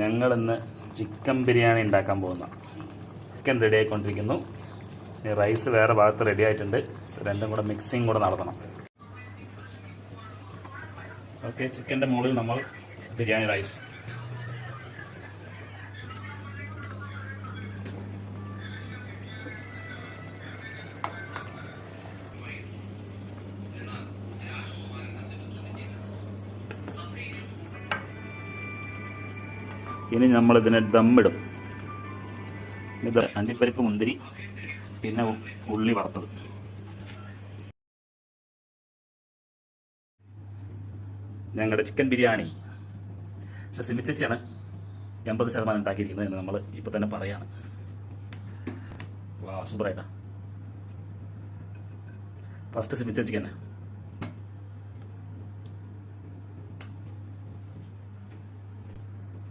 ഞങ്ങളിന്ന് ചിക്കൻ ബിരിയാണി ഉണ്ടാക്കാൻ പോകുന്ന ചിക്കൻ റെഡി ആയിക്കൊണ്ടിരിക്കുന്നു. റൈസ് വേറെ ഭാഗത്ത് റെഡി ആയിട്ടുണ്ട്. രണ്ടും കൂടെ മിക്സിങ് കൂടെ നടത്തണം. ഓക്കെ, ചിക്കൻ്റെ മുകളിൽ നമ്മൾ ബിരിയാണി റൈസ്. ഇനി നമ്മളിതിനെ ദമ്മിടും. ഇത് അണ്ടിപ്പരിപ്പ്, മുന്തിരി, പിന്നെ ഉള്ളി വറുത്തത്. ഞങ്ങളുടെ ചിക്കൻ ബിരിയാണി പക്ഷെ സിമിച്ചാണ് 80% ഉണ്ടാക്കിയിരിക്കുന്നത് എന്ന് നമ്മൾ ഇപ്പം തന്നെ പറയാണ്. വാ, സൂപ്പറായിട്ടാ. First സിമിച്ച chicken